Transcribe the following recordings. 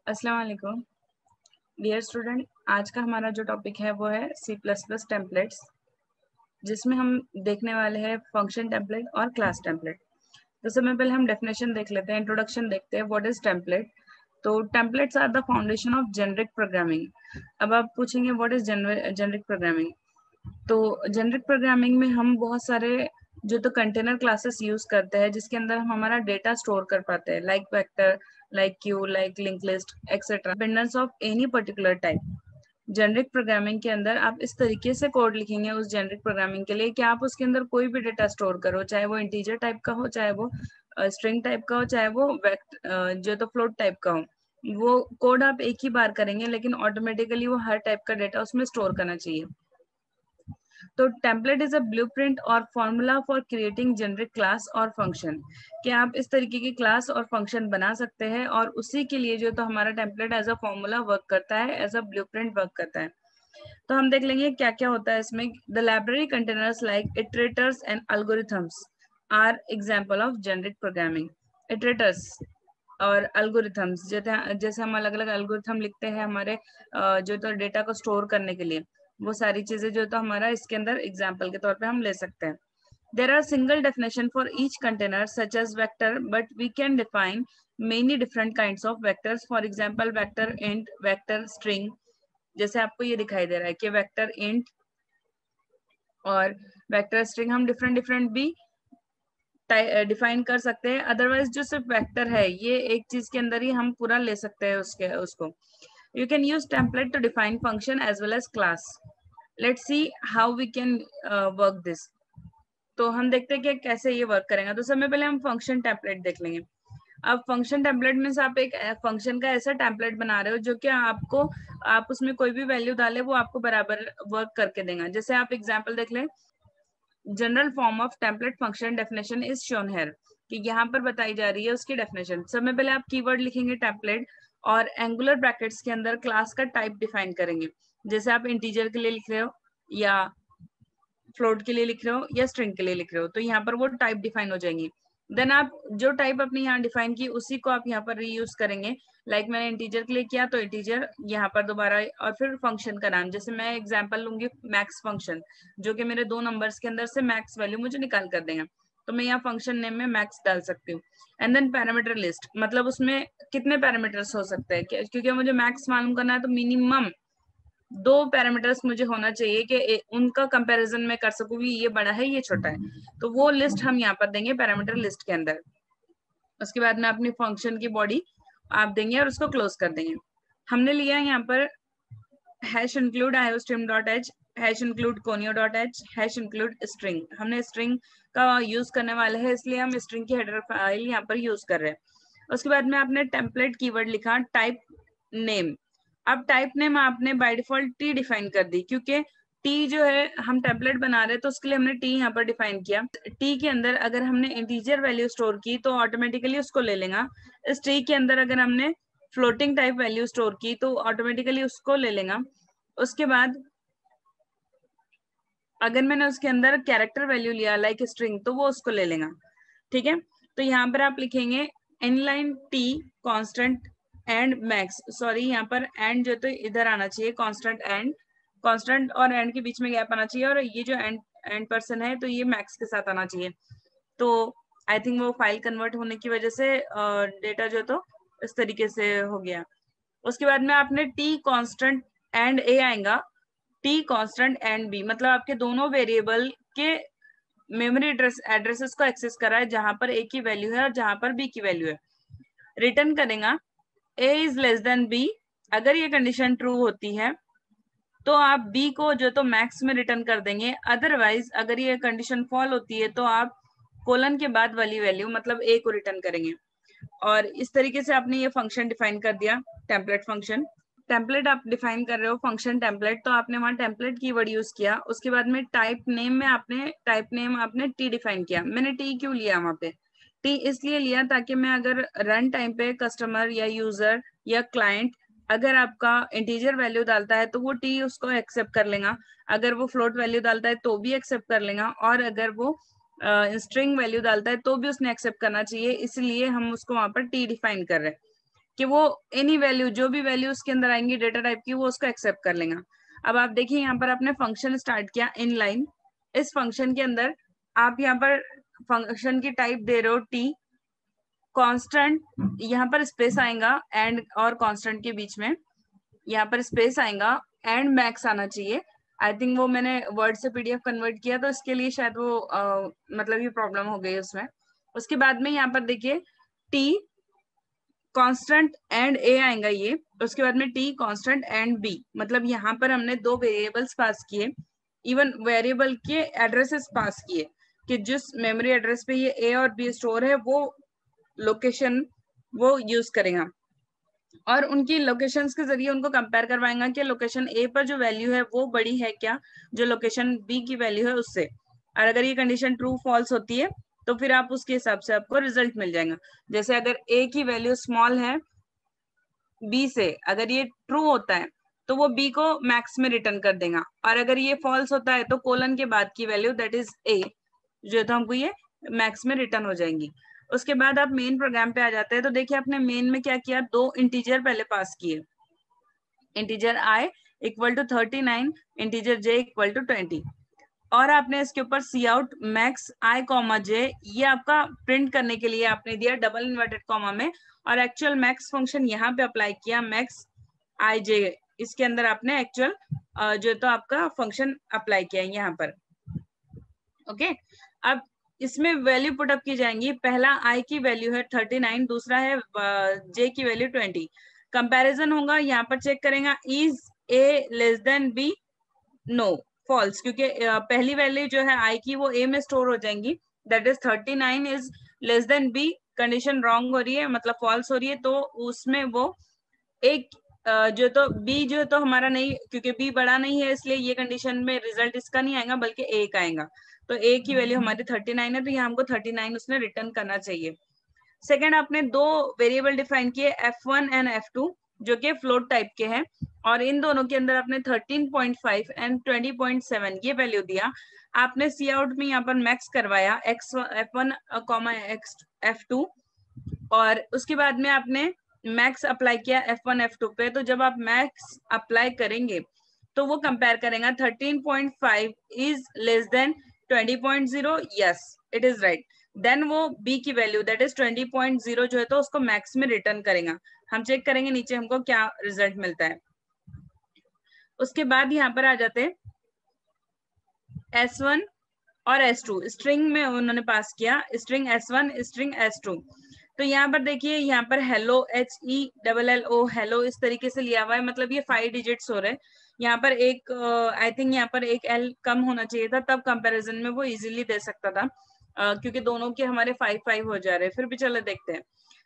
अस्सलाम वालेकुम dear student. आज का हमारा जो टॉपिक है वो है C++ टेम्पलेट्स, जिसमें हम देखने वाले हैं फंक्शन टेम्पलेट और क्लास टेम्पलेट। तो सबसे पहले हम डेफिनेशन देख लेते हैं, इंट्रोडक्शन देखते हैं, व्हाट इज टेम्पलेट। तो templates are the foundation of generic programming. अब आप पूछेंगे व्हाट इज जेनरिक प्रोग्रामिंग। तो जेनरिक प्रोग्रामिंग में हम बहुत सारे जो तो कंटेनर क्लासेस यूज करते हैं, जिसके अंदर हम हमारा डेटा स्टोर कर पाते हैं, like vector, like Q, like link list etcetera, dependence of any particular type. Generic programming के अंदर आप इस तरीके से कोड लिखेंगे उस जेनरिक प्रोग्रामिंग के लिए कि आप उसके अंदर कोई भी डेटा स्टोर करो, चाहे वो इंटीजर टाइप का हो, चाहे वो स्ट्रिंग टाइप का हो, चाहे वो जो तो फ्लोट टाइप का हो। वो कोड आप एक ही बार करेंगे, लेकिन ऑटोमेटिकली वो हर टाइप का डेटा उसमें स्टोर करना चाहिए। तो टेम्पलेट इज अ ब्लूप्रिंट और formula for creating generic class और फंक्शन, कि आप इस तरीके की क्लास और फंक्शन बना सकते हैं, और उसी के लिए जो तो हमारा template as a formula work करता है, एज अ ब्लूप्रिंट वर्क करता है। तो हम देख लेंगे क्या क्या होता है इसमें। The library containers like iterators and algorithms are example of generic programming. Iterators और एल्गोरिथम्स, जैसे हम अलग अलग एल्गोरिथम लिखते हैं हमारे जो तो डेटा को स्टोर करने के लिए, वो सारी चीजें जो तो हमारा इसके अंदर एग्जाम्पल के तौर पे हम ले सकते हैं। There are single definition for each container such as vector, but we can define many different kinds of vectors. For example, vector int, vector string, जैसे आपको ये दिखाई दे रहा है कि वेक्टर इंट और वेक्टर स्ट्रिंग हम डिफरेंट डिफरेंट भी डिफाइन कर सकते हैं। अदरवाइज जो सिर्फ वेक्टर है, ये एक चीज के अंदर ही हम पूरा ले सकते हैं उसको। You can use template to define function as well as class. Let's see how we can work this. तो हम देखते हैं कि कैसे ये वर्क करेगा। तो सबसे पहले हम फंक्शन टेम्पलेट देख लेंगे। अब फंक्शन टेम्पलेट में से आप एक फंक्शन का ऐसा टेम्पलेट बना रहे हो जो कि आपको, आप उसमें कोई भी वैल्यू डाले वो आपको बराबर वर्क करके देगा। जैसे आप एग्जांपल देख लें, general form of template function definition is shown here, कि यहाँ पर बताई जा रही है उसकी डेफिनेशन। सबसे पहले आप कीवर्ड लिखेंगे टेम्पलेट, और एंगुलर ब्रैकेट्स के अंदर क्लास का टाइप डिफाइन करेंगे। जैसे आप इंटीजर के लिए लिख रहे हो, या फ्लोट के लिए लिख रहे हो, या स्ट्रिंग के लिए लिख रहे हो, तो यहाँ पर वो टाइप डिफाइन हो जाएंगी। देन आप जो टाइप अपने यहाँ डिफाइन की उसी को आप यहाँ पर रीयूज करेंगे। लाइक मैंने इंटीजर के लिए किया तो इंटीजर यहाँ पर दोबारा, और फिर फंक्शन का नाम, जैसे मैं एग्जांपल लूंगी मैक्स फंक्शन, जो कि मेरे 2 नंबर्स के अंदर से मैक्स वैल्यू मुझे निकाल कर देगा, तो मैं यहाँ फंक्शन नेम में मैक्स डाल सकती हूँ। एंड देन पैरामीटर लिस्ट, मतलब उसमें कितने पैरामीटर्स हो सकते हैं, क्योंकि मुझे मैक्स मालूम करना है तो मिनिमम 2 पैरामीटर्स मुझे होना चाहिए कि उनका कंपैरिजन मैं कर सकूं कि ये बड़ा है ये छोटा है। तो वो लिस्ट हम यहाँ पर देंगे पैरामीटर लिस्ट के अंदर। उसके बाद में अपनी फंक्शन की बॉडी आप देंगे और उसको क्लोज कर देंगे। हमने लिया यहाँ पर hash include iostream dot H, hash include conio dot H, hash include string. हमने स्ट्रिंग का यूज करने वाले हैं, इसलिए हम स्ट्रिंग की हेडर फाइल यहाँ पर यूज कर रहे हैं। उसके बाद में आपने टेम्पलेट कीवर्ड लिखा टाइप नेम। अब टाइप नेम आपने बाय डिफॉल्ट टी डिफाइन कर दी, क्योंकि टी जो है हम टेम्पलेट बना रहे हैं तो उसके लिए हमने टी यहाँ पर डिफाइन किया। टी के अंदर अगर हमने इंटीजर वैल्यू स्टोर की तो ऑटोमेटिकली उसको ले लेगा। इस टी के अंदर अगर हमने फ्लोटिंग टाइप वैल्यू स्टोर की तो ऑटोमेटिकली उसको ले लेगा। उसके बाद अगर मैंने उसके अंदर कैरेक्टर वैल्यू लिया लाइक स्ट्रिंग, तो वो उसको ले लेगा। ठीक है, तो यहाँ पर आप लिखेंगे inline T constant and max, sorry यहाँ पर एंड जो तो इधर आना चाहिए, कांस्टेंट एंड, कांस्टेंट और एंड के बीच में गैप आना चाहिए, और ये जो एंड पर्सन है तो ये मैक्स के साथ आना चाहिए। तो आई थिंक वो फाइल कन्वर्ट होने की वजह से डेटा जो तो इस तरीके से हो गया। उसके बाद में आपने टी कांस्टेंट एंड ए आएगा, टी कांस्टेंट एंड बी, मतलब आपके दोनों वेरिएबल के मेमोरी एड्रेसेस को एक्सेस करा है, जहां पर ए की वैल्यू है और जहां पर बी की वैल्यू है। रिटर्न करेगा ए इज लेस देन बी, अगर ये कंडीशन ट्रू होती है तो आप बी को जो तो मैक्स में रिटर्न कर देंगे। अदरवाइज अगर ये कंडीशन फॉल होती है तो आप कोलन के बाद वाली वैल्यू मतलब ए को रिटर्न करेंगे। और इस तरीके से आपने ये फंक्शन डिफाइन कर दिया, टेम्पलेट फंक्शन। टेम्पलेट आप डिफाइन कर रहे हो फंक्शन टेम्पलेट, तो आपने वहां टेम्पलेट कीवर्ड यूज किया। उसके बाद में टाइप नेम में आपने टी डिफाइन किया। मैंने टी क्यों लिया वहां पे, टी इसलिए लिया ताकि मैं अगर रन टाइम पे कस्टमर या यूजर या क्लाइंट अगर आपका इंटीजर वैल्यू डालता है तो वो टी उसको एक्सेप्ट कर लेगा, अगर वो फ्लोट वैल्यू डालता है तो भी एक्सेप्ट कर लेगा, और अगर वो स्ट्रिंग वैल्यू डालता है तो भी उसने एक्सेप्ट करना चाहिए, इसलिए हम उसको वहां पर टी डिफाइन कर रहे हैं। कि वो एनी वैल्यू, जो भी वैल्यू उसके अंदर आएंगी डेटा टाइप की, वो उसको एक्सेप्ट कर लेगा। अब आप देखिए यहाँ पर आपने फंक्शन स्टार्ट किया इन लाइन। इस फंक्शन के अंदर आप यहाँ पर फंक्शन की टाइप दे रहे हो टी, कांस्टेंट, यहाँ पर स्पेस आएगा एंड और कांस्टेंट के बीच में, यहाँ पर स्पेस आएगा एंड मैक्स आना चाहिए। आई थिंक वो मैंने वर्ड से पीडीएफ कन्वर्ट किया तो इसके लिए शायद वो मतलब ये प्रॉब्लम हो गई उसमें। उसके बाद में यहाँ पर देखिए टी कांस्टेंट एंड ए आएगा ये, उसके बाद में टी कांस्टेंट एंड बी, मतलब यहाँ पर हमने दो वेरिएबल्स पास किए, इवन वेरिएबल के एड्रेसेस पास किए कि जिस मेमोरी एड्रेस पे ये ए और बी स्टोर है वो लोकेशन वो यूज करेगा, और उनकी लोकेशंस के जरिए उनको कंपेयर करवाएगा कि लोकेशन ए पर जो वैल्यू है वो बड़ी है क्या जो लोकेशन बी की वैल्यू है उससे, और अगर ये कंडीशन ट्रू फॉल्स होती है तो फिर आप उसके हिसाब से आपको रिजल्ट मिल जाएगा। जैसे अगर ए की वैल्यू स्मॉल है बी से, अगर ये ट्रू होता है तो वो बी को मैक्स में रिटर्न कर देगा, और अगर ये फॉल्स होता है तो कोलन के बाद की वैल्यू दैट इज ए जो है तो हमको ये मैक्स में रिटर्न हो जाएंगी। उसके बाद आप मेन प्रोग्राम पे आ जाते हैं तो देखिए आपने मेन में क्या किया, दो इंटीजर पहले पास किए, integer i equal to 39, integer j equal to 20, और आपने इसके ऊपर C out max i comma j, ये आपका प्रिंट करने के लिए आपने दिया डबल इन्वर्टेड कॉमा में, और एक्चुअल मैक्स फंक्शन यहाँ पे अप्लाई किया मैक्स आई जे, इसके अंदर आपने एक्चुअल जो तो आपका फंक्शन अप्लाई किया है यहाँ पर। ओके, अब इसमें वैल्यू पुट अप की जाएंगी, पहला i की वैल्यू है 39, दूसरा है j की वैल्यू 20। कंपैरिजन होगा, यहाँ पर चेक करेगा is a less than b, no false, क्योंकि पहली वैल्यू जो है i की वो a में स्टोर हो जाएंगी, that is 39 is less than b, condition wrong हो रही है मतलब फॉल्स हो रही है, तो उसमें वो एक जो तो b जो तो हमारा नहीं, क्योंकि b बड़ा नहीं है इसलिए ये कंडीशन में रिजल्ट इसका नहीं आएगा बल्कि a का आएगा, तो a की वैल्यू हमारी 39 है तो यहाँ हमको 39 उसने रिटर्न करना चाहिए। सेकेंड, आपने दो वेरिएबल डिफाइन किए f1 एंड f2 जो कि फ्लोट टाइप के हैं, और इन दोनों के अंदर आपने 13.5 एंड 20.7 ये वैल्यू दिया। आपने सी आउट में यहाँ पर मैक्स करवाया f1 f2, और उसके बाद में आपने मैक्स अप्लाई किया f1 f2 पे, तो जब आप मैक्स अप्लाई करेंगे तो वो कंपेयर करेगा 13.5 is less than 20.0, yes it is right, then वो b की वैल्यू दैट इज 20.0 जो है तो उसको मैक्स में रिटर्न करेगा। हम चेक करेंगे नीचे हमको क्या रिजल्ट मिलता है। उसके बाद यहाँ पर आ जाते हैं S1 और S2, स्ट्रिंग में उन्होंने पास किया स्ट्रिंग S1 स्ट्रिंग S2, तो यहाँ पर देखिए यहाँ पर हेलो HELLO हेलो इस तरीके से लिया हुआ है, मतलब ये 5 डिजिट्स हो रहे हैं। यहाँ पर एक आई थिंक यहाँ पर एक L कम होना चाहिए था, तब कंपैरिजन में वो इजीली दे सकता था, क्योंकि दोनों के हमारे 5 हो जा रहे हैं। फिर भी चलो देखते हैं,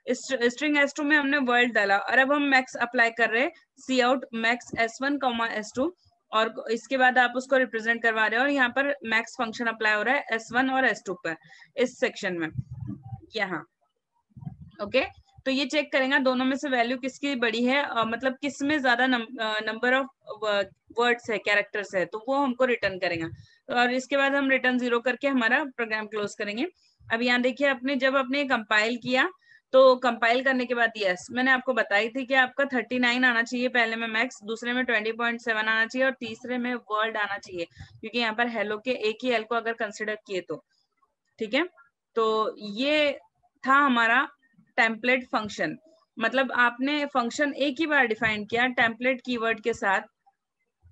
स्ट्रिंग S2 में हमने वर्ड डाला और अब हम मैक्स अप्लाई कर रहे हैं, सी आउट मैक्स S1 S2, और इसके बाद आप उसको रिप्रेजेंट करवा रहे हो और यहाँ पर मैक्स फंक्शन अप्लाई हो रहा है S1 और S2 पर इस सेक्शन में यहाँ। ओके, तो ये चेक करेगा दोनों में से वैल्यू किसकी बड़ी है, मतलब किस में ज्यादा नंबर ऑफ वर्ड्स है कैरेक्टर्स है, तो वो हमको रिटर्न करेगा, और इसके बाद हम रिटर्न 0 करके हमारा प्रोग्राम क्लोज करेंगे। अब यहाँ देखिए आपने जब आपने कंपाइल किया तो कंपाइल करने के बाद यस मैंने आपको बताई थी कि आपका 39 आना चाहिए पहले में मैक्स, दूसरे में 20.7 आना चाहिए और तीसरे में वर्ड आना चाहिए, क्योंकि यहाँ पर हेलो के एक ही एल को अगर कंसिडर किए तो ठीक है। तो ये था हमारा टेम्पलेट फंक्शन, मतलब आपने फंक्शन एक ही बार डिफाइन किया टेम्पलेट कीवर्ड के साथ,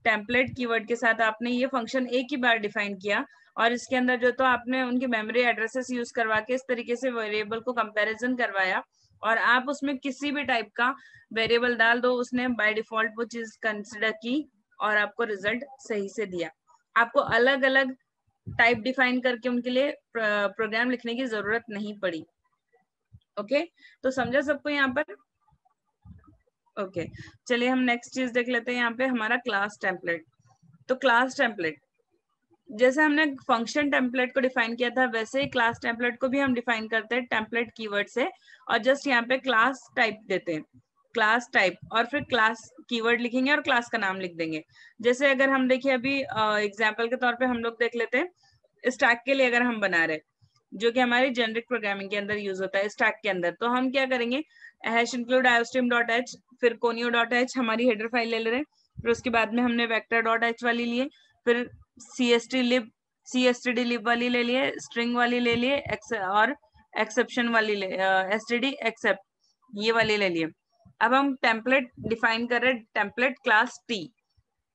टेम्पलेट कीवर्ड के साथ आपने ये फंक्शन एक ही बार डिफाइन किया, और इसके अंदर जो तो आपने उनके मेमोरी एड्रेसेस यूज करवा के इस तरीके से वेरिएबल को कंपैरिजन करवाया, और आप उसमें किसी भी टाइप का वेरिएबल डाल दो उसने बाय डिफॉल्ट वो चीज कंसिडर की और आपको रिजल्ट सही से दिया। आपको अलग अलग टाइप डिफाइन करके उनके लिए प्रोग्राम लिखने की जरूरत नहीं पड़ी। ओके, तो समझा सबको यहाँ पर? ओके, चलिए हम नेक्स्ट चीज देख लेते हैं यहाँ पे हमारा क्लास टेम्पलेट। तो क्लास टेम्पलेट जैसे हमने फंक्शन टेम्पलेट को डिफाइन किया था वैसे ही क्लास टेम्पलेट को भी हम डिफाइन करते हैं टेम्पलेट कीवर्ड से, और जस्ट यहाँ पे क्लास टाइप देते हैं, क्लास टाइप, और फिर क्लास कीवर्ड लिखेंगे और क्लास का नाम लिख देंगे। जैसे अगर हम देखिए अभी एग्जाम्पल के तौर पे हम लोग देख लेते हैं, स्टैक के लिए अगर हम बना रहे जो कि हमारी जेनरिक प्रोग्रामिंग के अंदर यूज होता है स्टैक के अंदर। तो हम क्या करेंगे, hash include iostream dot H, फिर कोनियो डॉट एच हमारी हेडर फाइल ले रहे हैं, फिर उसके बाद में हमने वेक्टर डॉट एच वाली लिए, फिर सीएसटीडी लिब वाली ले लिए, स्ट्रिंग वाली ले लिए, और एक्सेप्शन वाली ले एसटीडी एक्सेप्ट ये वाली ले लिए। अब हम टेम्पलेट डिफाइन कर रहे हैं, टेम्पलेट क्लास टी।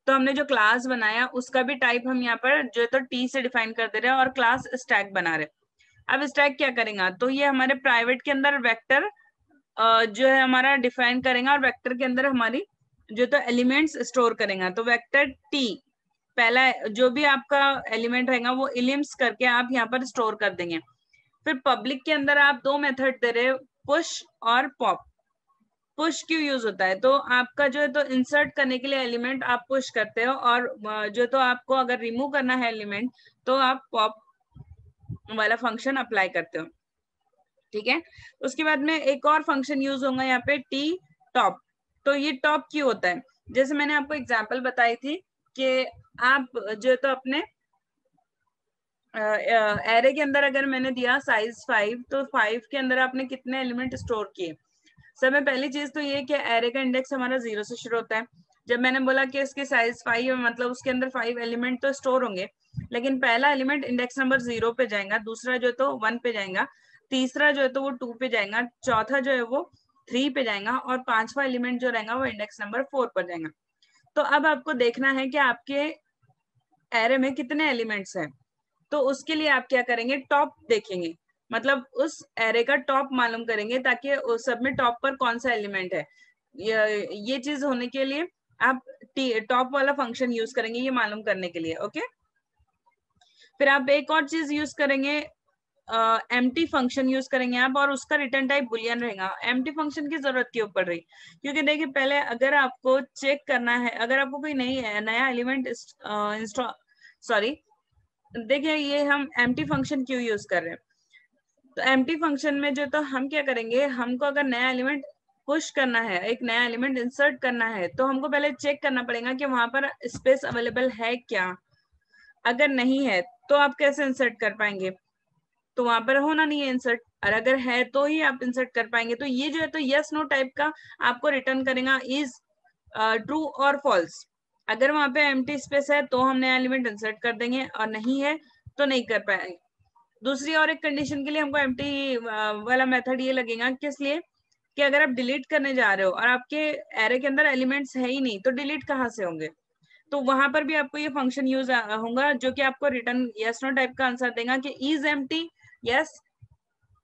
तो हमने जो क्लास बनाया उसका भी टाइप हम यहाँ पर जो है तो टी से डिफाइन कर दे रहे हैं और क्लास स्टैक बना रहे हैं। अब स्टैक क्या करेगा, तो ये हमारे प्राइवेट के अंदर वेक्टर जो है हमारा डिफाइन करेगा और वेक्टर के अंदर हमारी जो तो एलिमेंट्स स्टोर करेगा। तो वेक्टर टी पहला जो भी आपका एलिमेंट रहेगा वो इलिम्स करके आप यहाँ पर स्टोर कर देंगे। फिर पब्लिक के अंदर आप दो मेथड दे रहे हो, पुश और पॉप। पुश क्यों यूज होता है, तो आपका जो है तो इंसर्ट करने के लिए एलिमेंट आप पुश करते हो, और जो तो आपको अगर रिमूव करना है एलिमेंट तो आप पॉप वाला फंक्शन अप्लाई करते हो। ठीक है, उसके बाद में एक और फंक्शन यूज होगा यहाँ पे टी टॉप। तो ये टॉप क्यों होता है, जैसे मैंने आपको एग्जांपल बताई थी कि आप जो तो अपने एरे के अंदर अगर मैंने दिया साइज 5, तो 5 के अंदर आपने कितने एलिमेंट स्टोर किए। सब में पहली चीज तो ये कि एरे का इंडेक्स हमारा 0 से शुरू होता है। जब मैंने बोला कि इसकी साइज 5 है, मतलब उसके अंदर 5 एलिमेंट तो स्टोर होंगे, लेकिन पहला एलिमेंट इंडेक्स नंबर 0 पे जाएगा, दूसरा जो है तो 1 पे जाएगा, तीसरा जो है तो वो 2 पे जाएगा, चौथा जो है वो 3 पे जाएगा, और पांचवा एलिमेंट जो रहेगा वो इंडेक्स नंबर 4 पर जाएगा। तो अब आपको देखना है कि आपके एरे में कितने एलिमेंट्स हैं। तो उसके लिए आप क्या करेंगे, टॉप देखेंगे, मतलब उस एरे का टॉप मालूम करेंगे ताकि उस सब में टॉप पर कौन सा एलिमेंट है। ये चीज होने के लिए आप टॉप वाला फंक्शन यूज करेंगे ये मालूम करने के लिए। ओके, फिर आप एक और चीज यूज करेंगे, एम्प्टी फंक्शन यूज करेंगे आप, और उसका रिटर्न टाइप बुलियन रहेगा। एम्प्टी फंक्शन की जरूरत क्यों पड़ रही, क्योंकि देखिए पहले अगर आपको चेक करना है, अगर आपको कोई नया एलिमेंट इंस्टॉल सॉरी देखिए ये हम एम्प्टी फंक्शन क्यों यूज कर रहे हैं। तो एम्प्टी फंक्शन में जो तो हम क्या करेंगे, हमको अगर नया एलिमेंट पुश करना है, एक नया एलिमेंट इंसर्ट करना है, तो हमको पहले चेक करना पड़ेगा कि वहां पर स्पेस अवेलेबल है क्या। अगर नहीं है तो आप कैसे इंसर्ट कर पाएंगे, तो वहां पर होना नहीं है इंसर्ट, और अगर है तो ही आप इंसर्ट कर पाएंगे। तो ये जो है तो यस नो टाइप का आपको रिटर्न करेगा, इज ट्रू और फॉल्स। अगर वहां पे एम्प्टी स्पेस है तो हम नया एलिमेंट इंसर्ट कर देंगे, और नहीं है तो नहीं कर पाएंगे। दूसरी और एक कंडीशन के लिए हमको एम्प्टी वाला मेथड ये लगेगा, किस लिए, कि अगर आप डिलीट करने जा रहे हो और आपके एरे के अंदर एलिमेंट्स है ही नहीं, तो डिलीट कहाँ से होंगे। तो वहां पर भी आपको ये फंक्शन यूज होगा जो कि आपको रिटर्न यस नो टाइप का आंसर देगा कि इज एम्प्टी यस।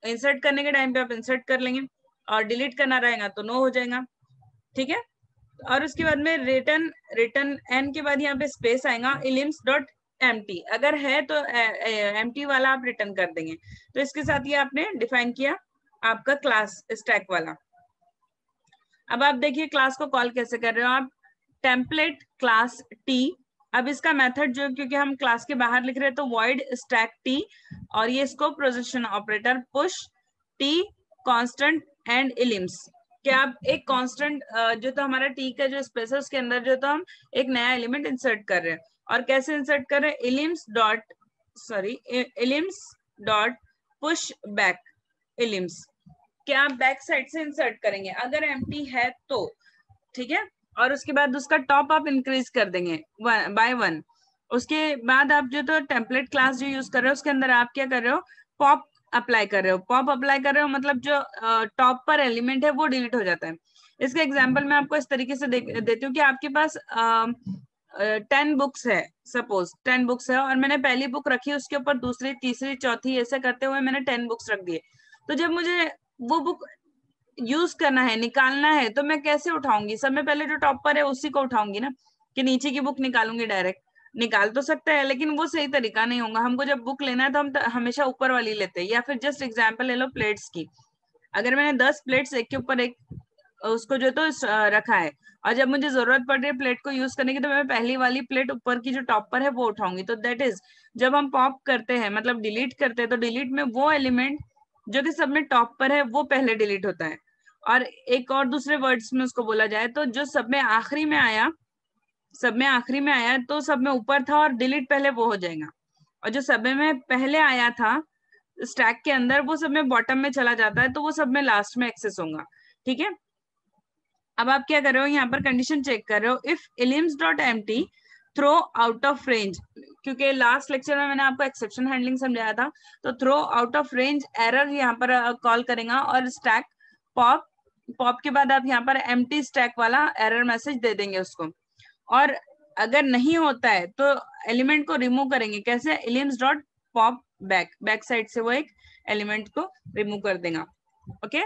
इंसर्ट करने के टाइम पे आप इंसर्ट कर लेंगे, और डिलीट करना रहेगा तो नो हो जाएगा। ठीक है, और उसके बाद में रिटर्न रिटर्न एन के बाद यहाँ पे स्पेस आएगा, इलिम्स डॉट एम्प्टी। अगर है तो एम्प्टी वाला आप रिटर्न कर देंगे। तो इसके साथ ये आपने डिफाइन किया आपका क्लास स्टैक वाला। अब आप देखिए क्लास को कॉल कैसे कर रहे हो आप, टेम्पलेट क्लास टी। अब इसका मेथड जो, क्योंकि हम क्लास के बाहर लिख रहे हैं तो वॉइड स्टैक टी, और ये इसको position operator push T constant and elems. क्या आप एक कांस्टेंट जो तो हमारा टी का जो स्पेस है उसके अंदर जो तो हम एक नया एलिमेंट इंसर्ट कर रहे हैं, और कैसे इंसर्ट कर रहे हैं, इलिम्स डॉट पुश बैक इलिम्स। क्या आप बैक साइड से इंसर्ट करेंगे अगर एम्प्टी है तो। ठीक है, और उसके बाद उसका टॉप आप इंक्रीज कर देंगे बाय 1। उसके बाद आप जो तो टेम्पलेट क्लास जो यूज कर रहे हो उसके अंदर आप क्या कर रहे हो, पॉप अप्लाई कर रहे हो। पॉप अप्लाई कर रहे हो मतलब जो टॉप पर एलिमेंट है वो डिलीट हो जाता है। इसका एग्जाम्पल मैं आपको इस तरीके से देती हूँ कि आपके पास 10 बुक्स है, सपोज 10 बुक्स है, और मैंने पहली बुक रखी, उसके ऊपर दूसरी तीसरी चौथी ऐसे करते हुए मैंने 10 बुक्स रख दिए। तो जब मुझे वो बुक यूज करना है, निकालना है, तो मैं कैसे उठाऊंगी, सब में पहले जो टॉप पर है उसी को उठाऊंगी ना, कि नीचे की बुक निकालूंगी डायरेक्ट। निकाल तो सकता है लेकिन वो सही तरीका नहीं होगा। हमको जब बुक लेना है तो हम हमेशा ऊपर वाली लेते हैं। या फिर जस्ट एग्जांपल ले लो प्लेट्स की, अगर मैंने 10 प्लेट्स एक के ऊपर एक उसको जो तो रखा है, और जब मुझे जरूरत पड़ रही है प्लेट को यूज करने की, तो मैं पहली वाली प्लेट ऊपर की जो टॉप पर है वो उठाऊंगी। तो दैट इज, जब हम पॉप करते हैं मतलब डिलीट करते हैं, तो डिलीट में वो एलिमेंट जो कि सब में टॉप पर है वो पहले डिलीट होता है। और एक और दूसरे वर्ड्स में उसको बोला जाए तो जो सब में आखिरी में आया, सब में आखिरी में आया तो सब में ऊपर था और डिलीट पहले वो हो जाएगा। और जो सब में पहले आया था स्टैक के अंदर वो सब में बॉटम में चला जाता है, तो वो सब में लास्ट में एक्सेस होगा। ठीक है, अब आप क्या कर रहे हो, यहाँ पर कंडीशन चेक कर रहे हो, if elems dot empty throw out of range, क्योंकि लास्ट लेक्चर में मैंने आपको एक्सेप्शन हैंडलिंग समझाया था, तो throw out of range error यहाँ पर कॉल करेगा, और स्टैक पॉप, पॉप के बाद आप यहाँ पर एम्प्टी स्टैक वाला एरर मैसेज दे देंगे उसको। और अगर नहीं होता है तो एलिमेंट को रिमूव करेंगे, कैसे, elems dot pop back, back side से वो एक एलिमेंट को रिमूव कर देगा। ओके,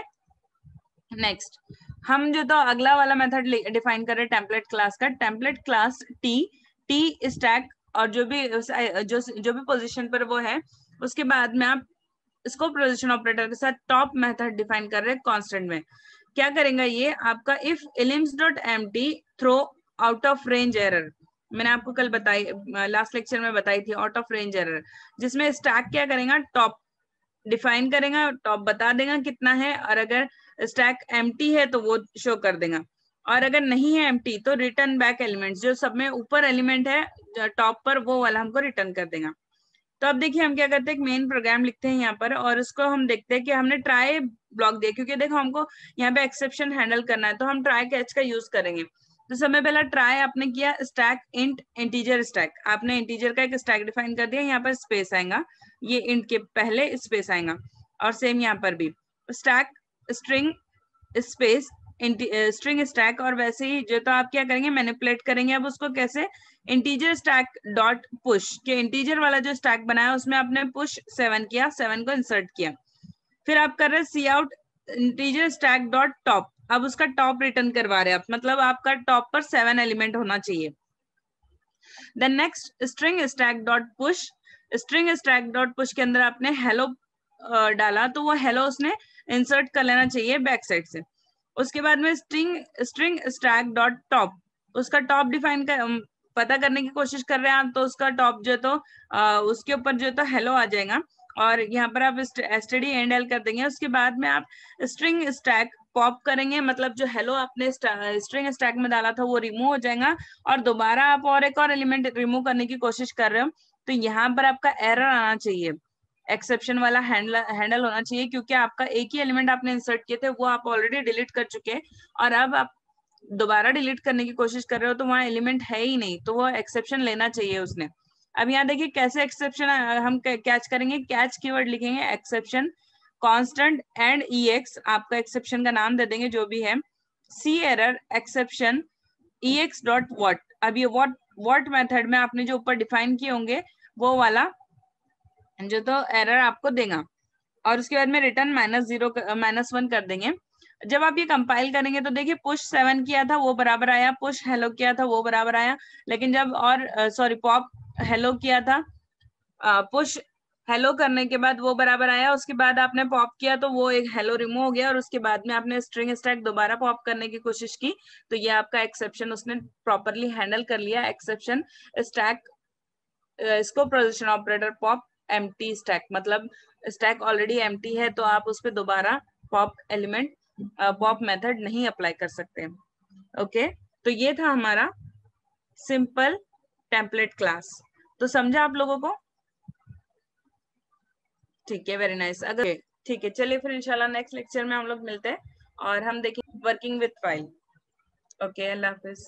नेक्स्ट हम जो तो अगला वाला मेथड डिफाइन कर रहे हैं टेम्पलेट क्लास का। टेम्पलेट क्लास टी स्टैक और जो भी पोजीशन पर वो है, उसके बाद में आप इसको पोजीशन ऑपरेटर के साथ टॉप मेथड डिफाइन कर रहे हैं कांस्टेंट में। क्या करेंगे ये आपका, if elems dot empty throw out of range error, मैंने आपको कल बताई, लास्ट लेक्चर में बताई थी, आउट ऑफ रेंज एरर, जिसमें स्टैक क्या करेगा, टॉप डिफाइन करेगा, टॉप बता देगा कितना है, और अगर स्टैक एम्प्टी है तो वो शो कर देगा, और अगर नहीं है एम्प्टी तो रिटर्न बैक एलिमेंट्स, जो सब में ऊपर एलिमेंट है टॉप पर वो वाला हमको रिटर्न कर देगा। तो अब देखिए हम क्या करते हैं, एक मेन प्रोग्राम लिखते हैं यहाँ पर, और उसको हम देखते हैं कि हमने ट्राई ब्लॉक दिया, क्योंकि देखो हमको यहाँ पे एक्सेप्शन हैंडल करना है, तो हम ट्राई कैच का यूज करेंगे। तो सबसे पहला ट्राई आपने किया, स्टैक इंट इंटीजर स्टैक, आपने इंटीजर का एक स्टैक डिफाइन कर दिया, यहाँ पर स्पेस आएगा, ये इंट के पहले स्पेस आएगा, और सेम यहाँ पर भी stack string space string stack, और वैसे ही जो तो आप क्या करेंगे, मैनिपुलेट करेंगे। अब उसको कैसे, इंटीजर स्टैक डॉट पुश, के इंटीजर वाला जो स्टैक बनाया उसमें आपने पुश 7 किया, 7 को इंसर्ट किया। फिर आप कर रहे C out integer stack dot top, अब उसका टॉप रिटर्न करवा रहे हैं आप, मतलब आपका टॉप पर 7 एलिमेंट होना चाहिए। Then next string stack dot push, string stack dot push के अंदर आपने हेलो डाला, तो वो हेलो उसने इंसर्ट कर लेना चाहिए बैक साइड से। उसके बाद में स्ट्रिंग स्टैक डॉट टॉप, उसका टॉप डिफाइन कर पता करने की कोशिश कर रहे हैं आप, तो उसका टॉप जो तो उसके ऊपर जो तो हेलो आ जाएगा, और यहाँ पर आप एसटीडी एंड एल कर देंगे। उसके बाद में आप स्ट्रिंग स्टैक पॉप करेंगे, मतलब जो हेलो आपने स्ट्रिंग स्टैक में डाला था वो रिमूव हो जाएगा, और दोबारा आप और एक और एलिमेंट रिमूव करने की कोशिश कर रहे हो, तो यहाँ पर आपका एरर आना चाहिए, एक्सेप्शन वाला हैंडल होना चाहिए, क्योंकि आपका एक ही एलिमेंट आपने इंसर्ट किए थे, वो आप ऑलरेडी डिलीट कर चुके हैं, और अब आप दोबारा डिलीट करने की कोशिश कर रहे हो, तो वहां एलिमेंट है ही नहीं, तो वो एक्सेप्शन लेना चाहिए उसने। अब यहाँ देखिए कैसे एक्सेप्शन हम कैच करेंगे, कैच कीवर्ड लिखेंगे, एक्सेप्शन कांस्टेंट एंड EX, आपका एक्सेप्शन का नाम दे देंगे जो भी है, C error exception EX dot what. अब ये व्हाट मेथड में आपने जो ऊपर डिफाइन किए होंगे वो वाला जो तो एरर आपको देगा, और उसके बाद में रिटर्न -1 कर देंगे। जब आप ये कंपाइल करेंगे तो देखिए पुश 7 किया था वो बराबर आया, पुश हेलो किया था वो बराबर आया, लेकिन जब और सॉरी पॉप हेलो किया था, पुश हेलो करने के बाद वो बराबर आया, उसके बाद आपने पॉप किया तो वो एक हेलो रिमूव हो गया, और उसके बाद में आपने स्ट्रिंग स्टैक दोबारा पॉप करने की कोशिश की, तो ये आपका एक्सेप्शन उसने प्रॉपरली हैंडल कर लिया, एक्सेप्शन स्टैक, इसको position operator pop empty stack, मतलब स्टैक ऑलरेडी एम्प्टी है, तो आप उस पर दोबारा पॉप एलिमेंट पॉप मेथड नहीं अप्लाई कर सकते। ओके, तो ये था हमारा सिंपल टेम्पलेट क्लास, तो समझा आप लोगों को? ठीक है, वेरी नाइस। अगर ठीक है, चलिए फिर इंशाल्लाह नेक्स्ट लेक्चर में हम लोग मिलते हैं, और हम देखेंगे working with file. Okay, Allah Hafiz.